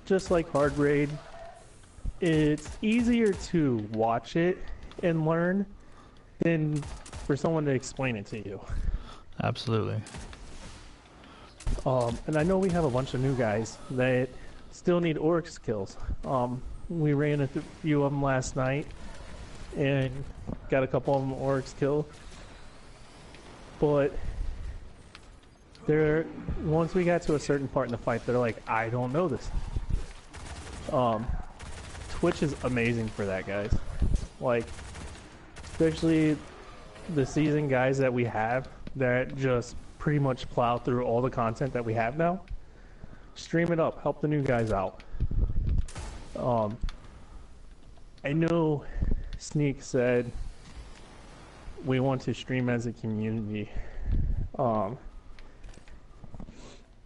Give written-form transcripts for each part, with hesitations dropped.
just like Hard Raid, it's easier to watch it and learn than for someone to explain it to you. Absolutely. And I know we have a bunch of new guys that still need Oryx kills. We ran a few of them last night and got a couple of them Oryx kill. But they're once we got to a certain part in the fight, they're like, I don't know this. Twitch is amazing for that, guys. Like, especially the seasoned guys that we have that just pretty much plow through all the content that we have now. Stream it up, help the new guys out. I know Sneak said we want to stream as a community.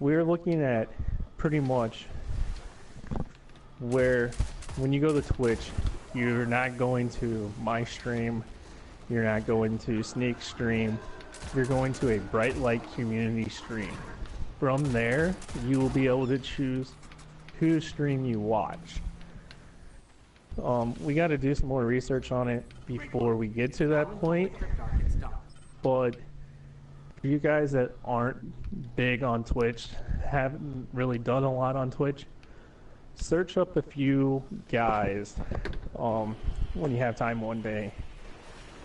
We're looking at pretty much where when you go to Twitch, you're not going to my stream, you're not going to Sneak stream, you're going to a Bright Light community stream. From there, you will be able to choose whose stream you watch. We got to do some more research on it before we get to that point. But for you guys that aren't big on Twitch, haven't really done a lot on Twitch, search up a few guys when you have time one day.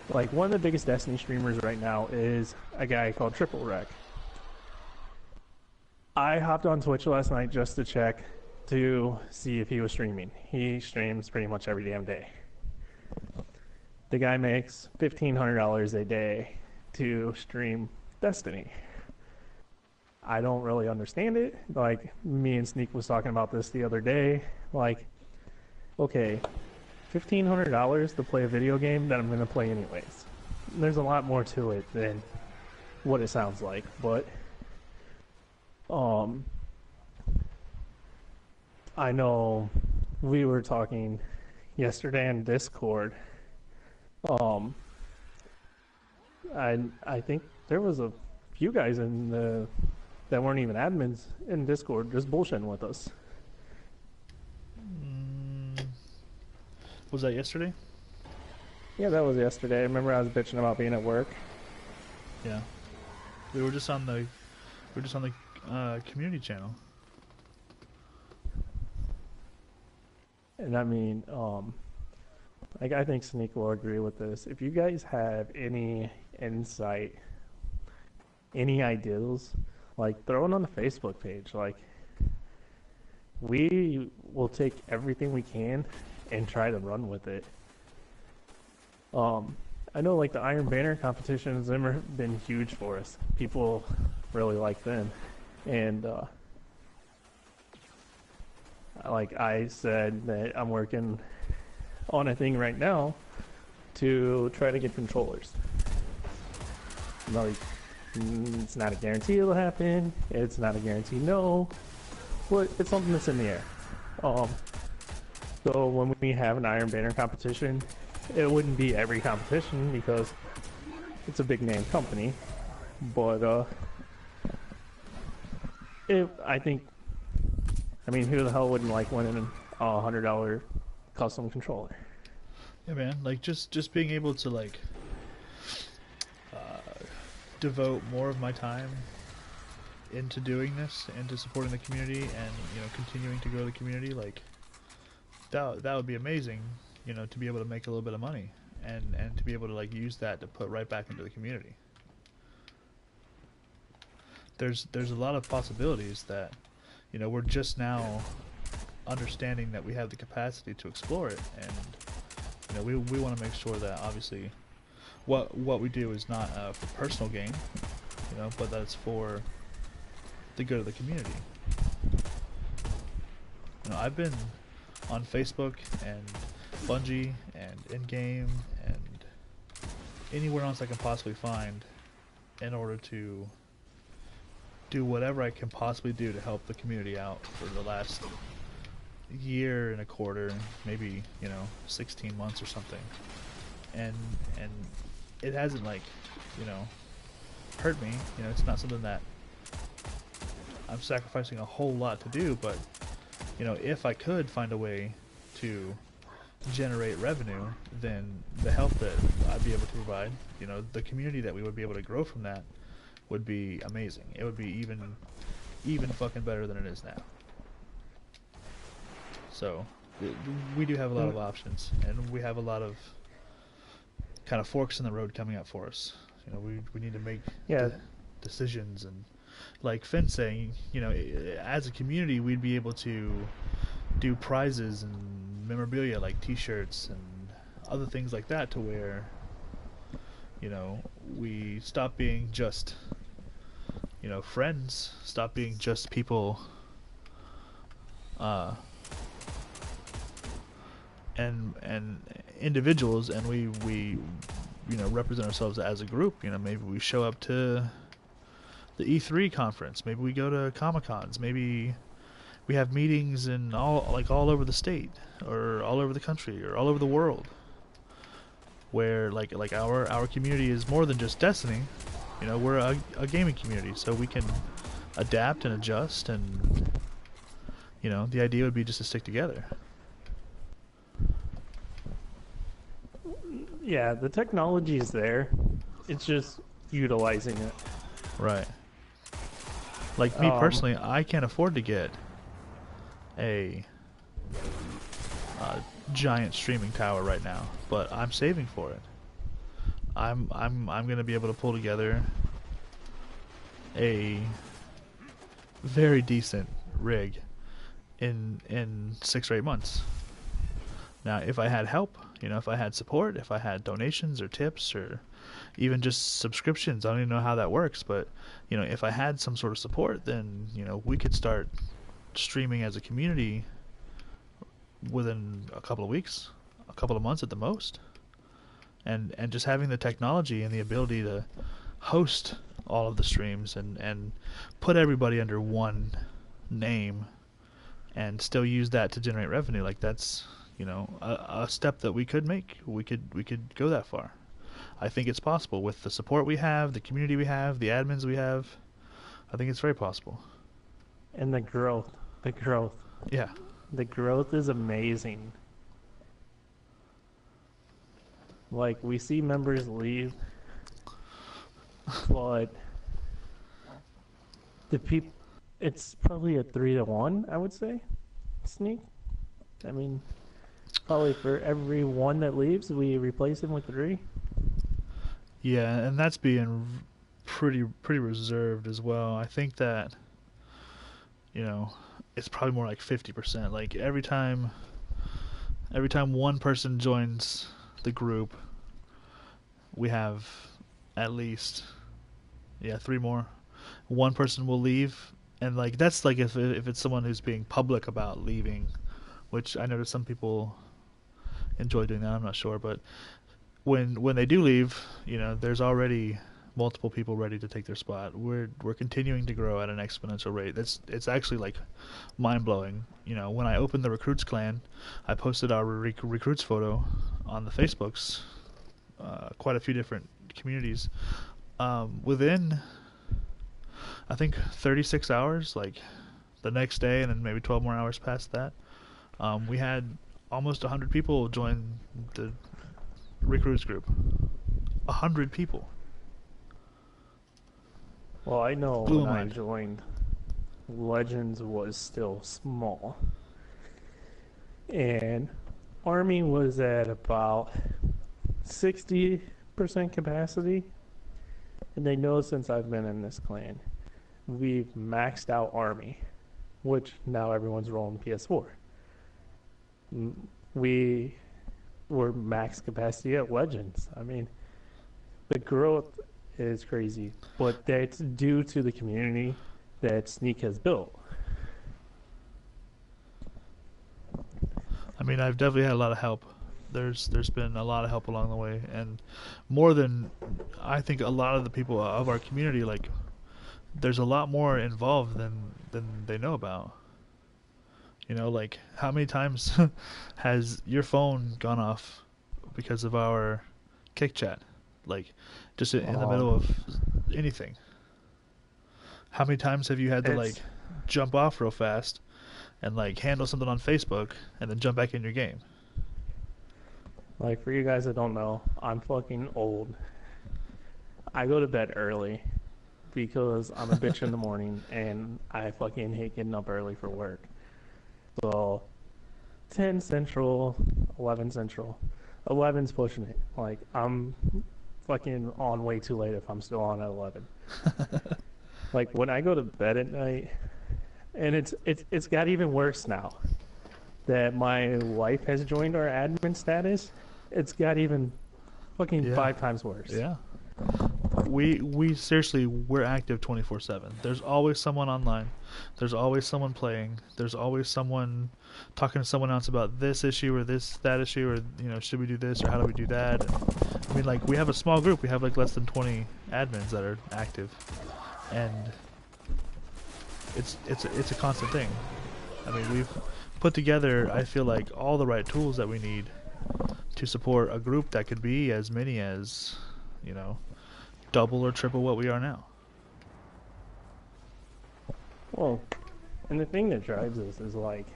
Like, one of the biggest Destiny streamers right now is a guy called Triple Wreck. I hopped on Twitch last night just to check to see if he was streaming. He streams pretty much every damn day. The guy makes $1,500 a day to stream Destiny. I don't really understand it. Like, me and Sneak was talking about this the other day. Like, okay, $1,500 to play a video game that I'm going to play anyways. There's a lot more to it than what it sounds like, but I know we were talking yesterday in Discord. I think there was a few guys in the that weren't even admins in Discord just bullshitting with us. Was that yesterday? Yeah, that was yesterday. I remember I was bitching about being at work. Yeah. We were just on the community channel. And I mean, like, I think Sneak will agree with this. If you guys have any insight, any ideas, like, throw it on the Facebook page. Like, we will take everything we can and try to run with it. I know, like, the Iron Banner competitions have been huge for us. People really like them. And, like I said, that I'm working on a thing right now to try to get controllers. Like, it's not a guarantee it'll happen. It's not a guarantee no, but it's something that's in the air. So when we have an Iron Banner competition, it wouldn't be every competition because it's a big name company, but I mean, who the hell wouldn't like winning a $100 custom controller? Yeah, man. Like, just being able to, like, devote more of my time into doing this, into supporting the community, and, you know, continuing to grow the community, like, that would be amazing, you know, to be able to make a little bit of money, and to be able to, like, use that to put right back into the community. There's a lot of possibilities that, you know, we're just now understanding that we have the capacity to explore it, and, you know, we want to make sure that, obviously, what we do is not for personal gain, you know, but that it's for the good of the community. You know, I've been on Facebook and Bungie and in-game and anywhere else I can possibly find in order to do whatever I can possibly do to help the community out for the last year and a quarter, maybe, you know, 16 months or something. And it hasn't, like, you know, hurt me. You know, it's not something that I'm sacrificing a whole lot to do, but if I could find a way to generate revenue, then the help that I'd be able to provide, the community that we would be able to grow from that would be amazing. It would be even fucking better than it is now. So we do have a lot of options, and we have a lot of kind of forks in the road coming up for us. We need to make decisions, and like Finn saying, as a community, we'd be able to do prizes and memorabilia like T-shirts and other things like that, to where we stop being just friends, stop being just people, and individuals, and we represent ourselves as a group. Maybe we show up to the E3 conference, maybe we go to Comic-Cons, maybe we have meetings in all over the state, or all over the country, or all over the world, where like our community is more than just Destiny. We're a gaming community, so we can adapt and adjust, and the idea would be just to stick together. Yeah, the technology is there. It's just utilizing it. Right. Like me personally, I can't afford to get a giant streaming tower right now, but I'm saving for it. I'm gonna be able to pull together a very decent rig in 6 or 8 months. Now, if I had help, if I had support, if I had donations or tips, or even just subscriptions, I don't even know how that works, but if I had some sort of support, then we could start streaming as a community within a couple of weeks, a couple of months at the most. And just having the technology and the ability to host all of the streams, and put everybody under one name, and still use that to generate revenue, like that's a step that we could make. We could go that far. I think it's possible with the support we have, the community we have, the admins we have. I think it's very possible. And the growth. Yeah. The growth is amazing. Like, we see members leave, but it's probably a 3-to-1, I would say, Sneak. I mean, probably for every one that leaves, we replace him with 3. Yeah, and that's being pretty reserved as well. I think that it's probably more like 50%. Like every time one person joins the group, we have at least 3 more. One person will leave, and like that's like if it's someone who's being public about leaving, which I know some people enjoy doing that. I'm not sure, but when they do leave, there's already multiple people ready to take their spot. We're continuing to grow at an exponential rate. It's actually like mind blowing. When I opened the Recruits clan, I posted our recruits photo on the Facebooks, quite a few different communities. Within, I think 36 hours, like the next day, and then maybe 12 more hours past that, we had almost 100 people join the recruits group. 100 people. Well, I know Blew when my I mind. joined, Legends was still small. And Army was at about 60% capacity. And they know since I've been in this clan, we've maxed out Army, which now everyone's rolling PS4. We were max capacity at Legends. I mean, the growth is crazy, but that's due to the community that Sneak has built. I mean, I've definitely had a lot of help. There's been a lot of help along the way, and more than I think a lot of the people of our community, like there's a lot more involved than they know about. Like how many times has your phone gone off because of our kick chat? Like just in the middle of anything. How many times have you had to like jump off real fast and like handle something on Facebook and then jump back in your game. Like, for you guys that don't know, I'm fucking old. I go to bed early because I'm a bitch in the morning and I fucking hate getting up early for work. So 10 Central, 11 Central. 11's pushing it. Like, I'm fucking on way too late if I'm still on at 11. Like, when I go to bed at night, and it's got even worse now that my wife has joined our admin status. It's got even fucking Yeah. 5 times worse. Yeah. We seriously, we're active 24/7. There's always someone online. There's always someone playing. There's always someone talking to someone else about this issue or that issue, or should we do this or how do we do that? And, I mean, like, we have a small group. We have like less than 20 admins that are active, and it's a constant thing. I mean, we've put together, I feel like, all the right tools that we need to support a group that could be as many as, double or triple what we are now. Well, and the thing that drives us is like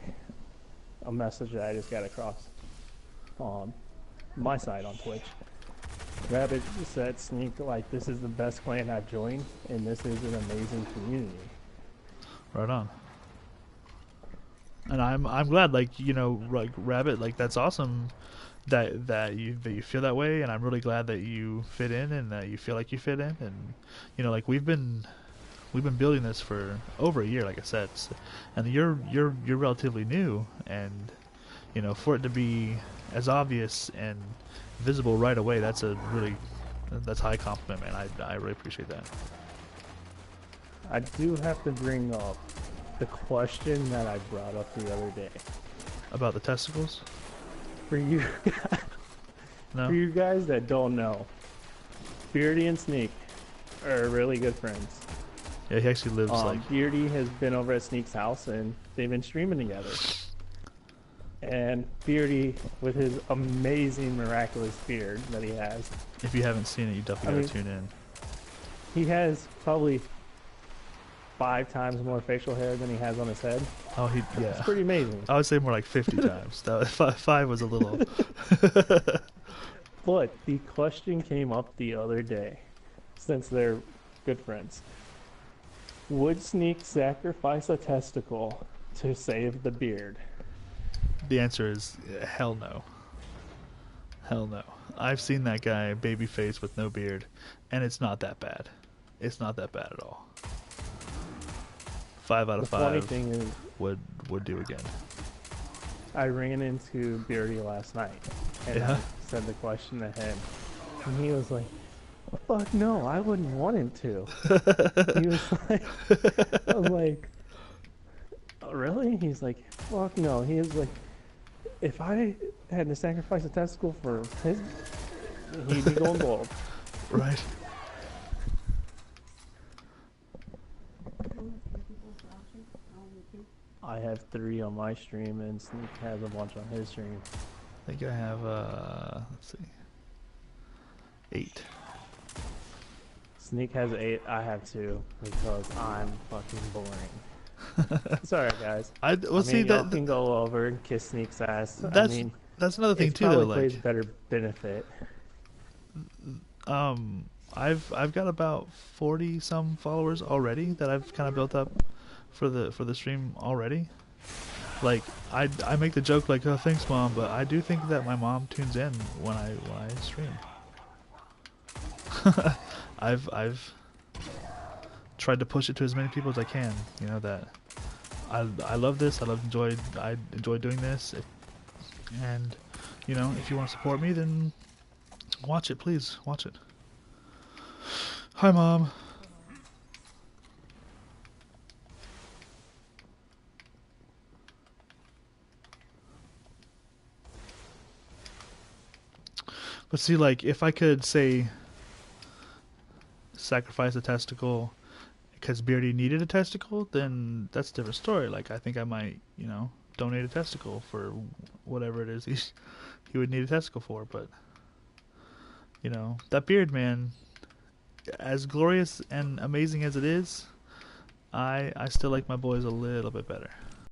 a message that I just got across on my side on Twitch. Rabbit said, Sneak, like, this is the best clan I've joined, and this is an amazing community. Right on. And I'm glad, like, like, Rabbit, like, that's awesome that you feel that way, and I'm really glad that you fit in and that you feel like you fit in. And like, we've been building this for over a year, like I said, and you're relatively new, and for it to be as obvious and visible right away, that's high compliment, man. I really appreciate that. I do have to bring up the question that I brought up the other day. About the testicles? For you, No? for you guys that don't know, Beardy and Sneak are really good friends. Yeah, he actually lives like... Beardy has been over at Sneak's house and they've been streaming together. And Beardy, with his amazing, miraculous beard that he has, If you haven't seen it, you definitely gotta tune in. he has probably 5 times more facial hair than he has on his head. Oh, yeah. It's pretty amazing. I would say more like 50 times. That 5 was a little... But the question came up the other day, since they're good friends. Would Sneak sacrifice a testicle to save the beard? The answer is hell no. Hell no. I've seen that guy babyface with no beard, and it's not that bad. It's not that bad at all. 5 out of The funny 5 thing is, would do again. I ran into Beardy last night, and Yeah? I said the question to him, and he was like, "Fuck no, I wouldn't want him to." He was like, I was like, "Oh, really?" He's like, "Fuck no." He was like, "If I had to sacrifice a testicle for his, he'd be going bald." Right. I have 3 on my stream, and Sneak has a bunch on his stream. I think I have, let's see, 8. Sneak has 8, I have 2, because I'm fucking boring. It's alright, guys. See y'all that can go over and kiss Sneak's ass. that's another thing it too, probably though. plays Like, better benefit. I've got about 40 some followers already that I've kind of built up for the stream already. Like, I make the joke like, "Oh, thanks, Mom," but I do think that my mom tunes in when I stream. I've tried to push it to as many people as I can. That I love this. I enjoy doing this. And if you want to support me, then watch it, please. Watch it. Hi, Mom. But see, like, if I could, say, sacrifice a testicle because Beardy needed a testicle, then that's a different story. Like, I think I might, donate a testicle for whatever it is he would need a testicle for. But, that beard, man, as glorious and amazing as it is, I still like my boys a little bit better.